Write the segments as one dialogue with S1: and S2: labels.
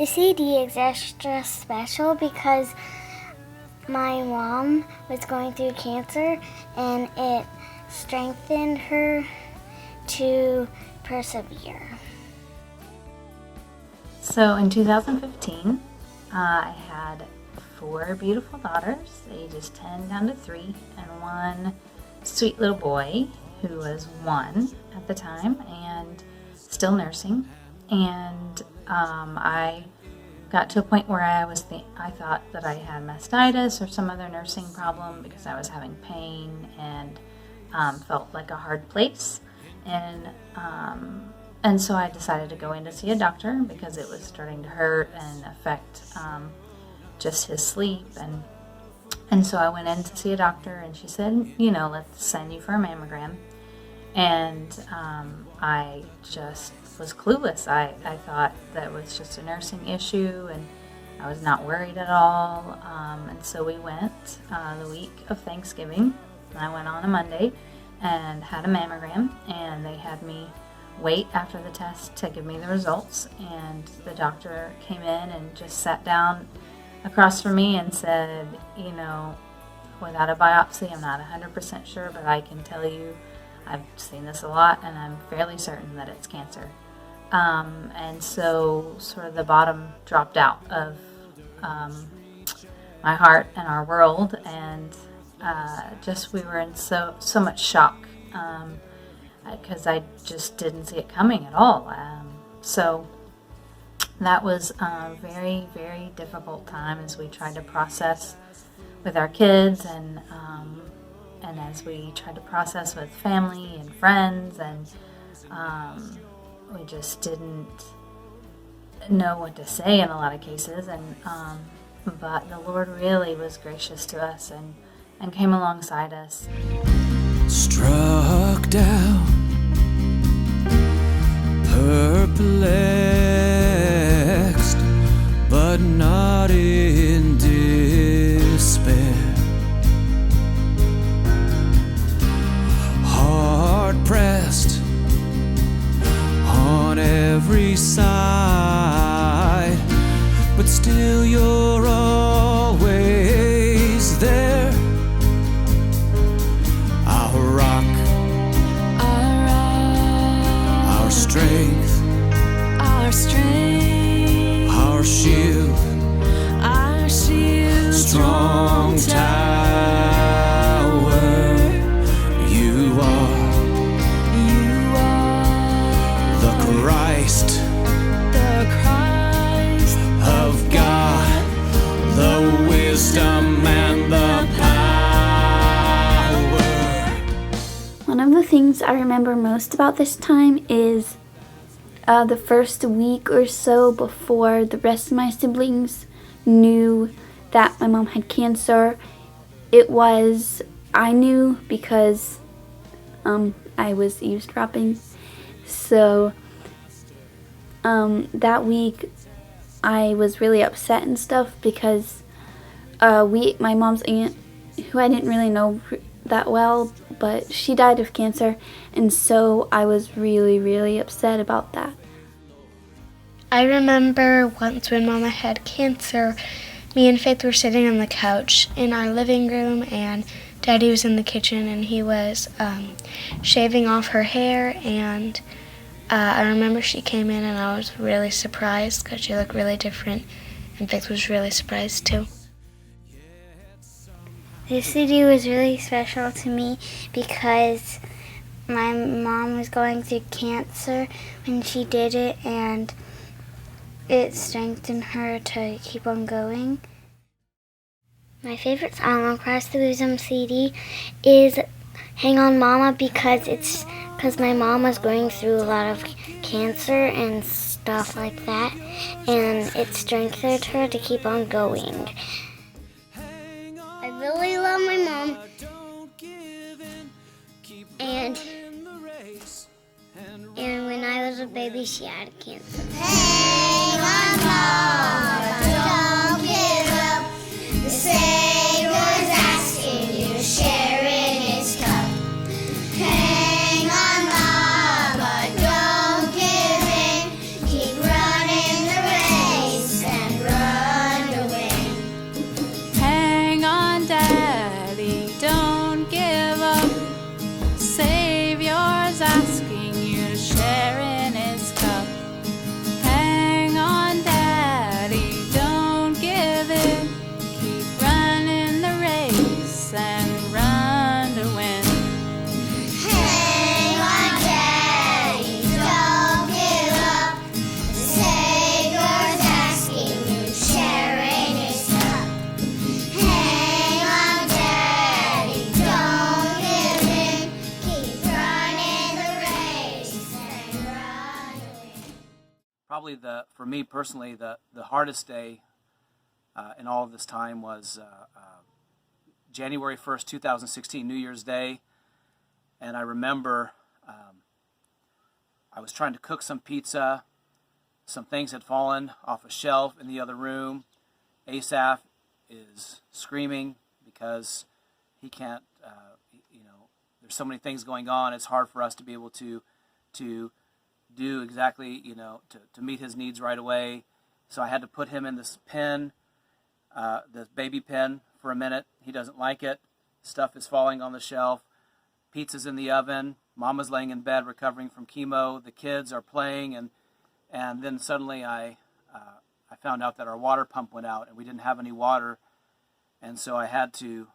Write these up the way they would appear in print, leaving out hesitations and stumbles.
S1: The CD is extra special because my mom was going through cancer and it strengthened her to persevere.
S2: So in 2015, I had 4 beautiful daughters, ages 10 down to 3, and one sweet little boy who was 1 at the time and still nursing. And I got to a point where I thought that I had mastitis or some other nursing problem because I was having pain and felt like a hard place. And so I decided to go in to see a doctor because it was starting to hurt and affect just his sleep. And so I went in to see a doctor, and she said, let's send you for a mammogram. And I just was clueless. I thought that was just a nursing issue, and I was not worried at all. And so we went the week of Thanksgiving. I went on a Monday and had a mammogram, and they had me wait after the test to give me the results. And the doctor came in and just sat down across from me and said, without a biopsy, I'm not 100% sure, but I can tell you I've seen this a lot, and I'm fairly certain that it's cancer. And so sort of the bottom dropped out of my heart and our world, and we were in so much shock because I just didn't see it coming at all. So that was a very, very difficult time as we tried to process with our kids, and as we tried to process with family and friends, and we just didn't know what to say in a lot of cases. But the Lord really was gracious to us and came alongside us.
S3: Struck down, perplexed, but not in despair. Hard pressed on every side, but still you're always there. Our strength, our shield, strong tower. You are the Christ of God, the wisdom and the power.
S4: One of the things I remember most about this time is the first week or so before the rest of my siblings knew that my mom had cancer. I knew because I was eavesdropping. So that week I was really upset and stuff because my mom's aunt, who I didn't really know that well, but she died of cancer, and so I was really, really upset about that.
S1: I remember once when Mama had cancer, me and Faith were sitting on the couch in our living room, and Daddy was in the kitchen, and he was shaving off her hair, and I remember she came in, and I was really surprised because she looked really different, and Faith was really surprised too. This CD was really special to me because my mom was going through cancer when she did it, and it strengthened her to keep on going. My favorite song across the Bosom CD is Hang On Mama because my mom was going through a lot of cancer and stuff like that, and it strengthened her to keep on going. I really love my mom, and when I was a baby she had cancer.
S5: Hang on, Mama, don't give up. The Savior's asking you to share in His cup. Hang on, Mama, don't give in. Keep running the race.
S6: probably for me personally, the hardest day in all of this time was January 1st, 2016, New Year's Day. And I remember I was trying to cook some pizza. Some things had fallen off a shelf in the other room. Asaph is screaming because he can't, there's so many things going on. It's hard for us to be able to do exactly, to meet his needs right away. So I had to put him in this pen, this baby pen, for a minute. He doesn't like it. Stuff is falling on the shelf. Pizza's in the oven. Mama's laying in bed recovering from chemo. The kids are playing, and then suddenly I found out that our water pump went out and we didn't have any water, and so I had to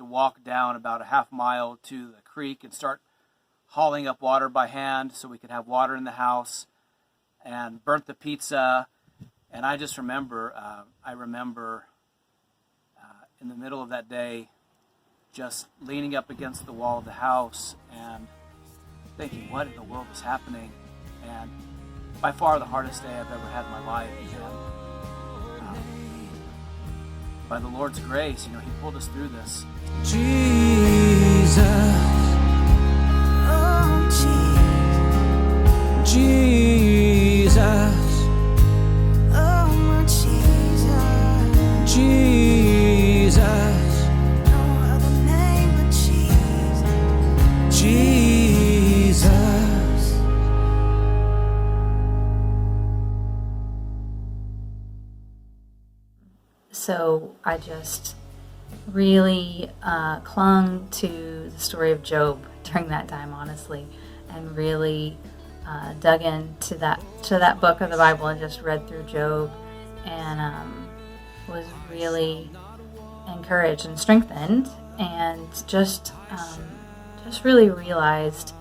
S6: walk down about a half mile to the creek and start hauling up water by hand so we could have water in the house, and burnt the pizza. And I just remember, in the middle of that day, just leaning up against the wall of the house and thinking, what in the world is happening? And by far the hardest day I've ever had in my life. And by the Lord's grace, He pulled us through this.
S3: Jesus, oh Jesus, oh my Jesus, Jesus, no other name but Jesus, Jesus.
S2: So I just really clung to the story of Job during that time, honestly, and really dug into that book of the Bible and just read through Job, and was really encouraged and strengthened, and just really realized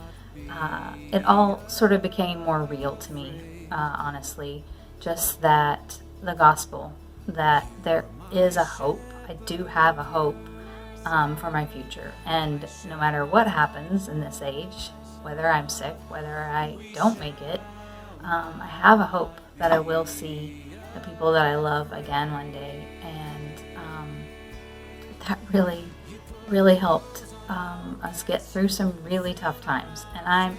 S2: it all sort of became more real to me, honestly. Just that the gospel, that there is a hope. I do have a hope for my future. And no matter what happens in this age, whether I'm sick, whether I don't make it, I have a hope that I will see the people that I love again one day. And that really, really helped us get through some really tough times. And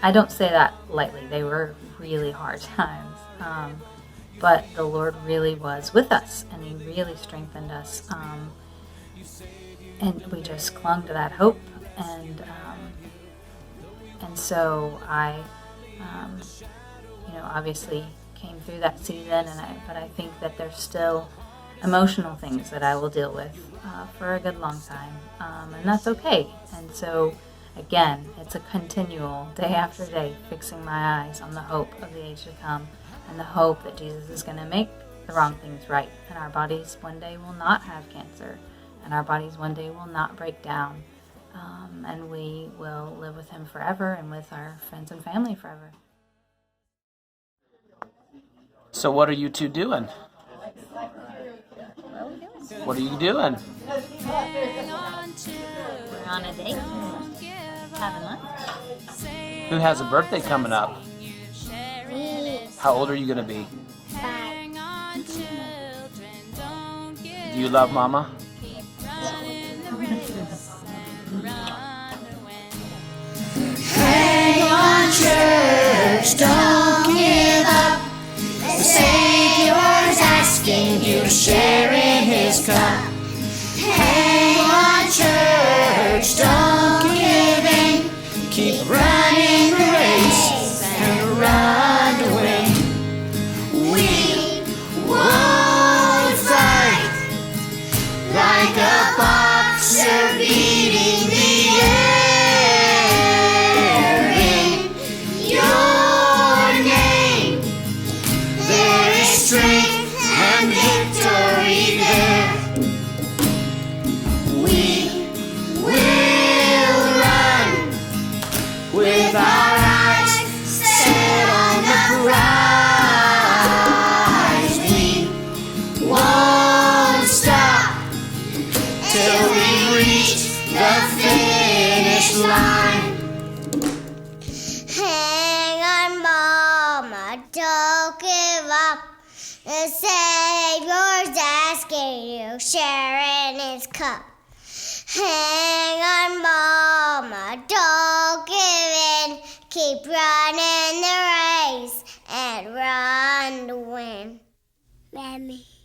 S2: I don't say that lightly. They were really hard times. But the Lord really was with us, and He really strengthened us, and we just clung to that hope, and so I, obviously came through that season, but I think that there's still emotional things that I will deal with for a good long time, and that's okay. And so, again, it's a continual, day after day, fixing my eyes on the hope of the age to come, and the hope that Jesus is going to make the wrong things right, and our bodies one day will not have cancer, and our bodies one day will not break down, and we will live with Him forever and with our friends and family forever.
S6: So what are you two doing? What are you doing?
S2: We're on a date, having lunch.
S6: Who has a birthday coming up?
S1: Me,
S6: How old are you going to be?
S1: 5.
S6: Do you love Mama?
S5: Hang on, church, don't give up. The Savior's asking you to share in His cup. Hang on, church, don't give in. Keep running the race and run to win. We won't fight like a boxer beating the air. In your name there is strength and victory there. We will run with our eyes set on the prize. We won't stop till we reach the finish line. Hang on, Mama, The Savior's asking you, share in his cup. Hang on, Mama, don't give in. Keep running the race and run to win. Mommy.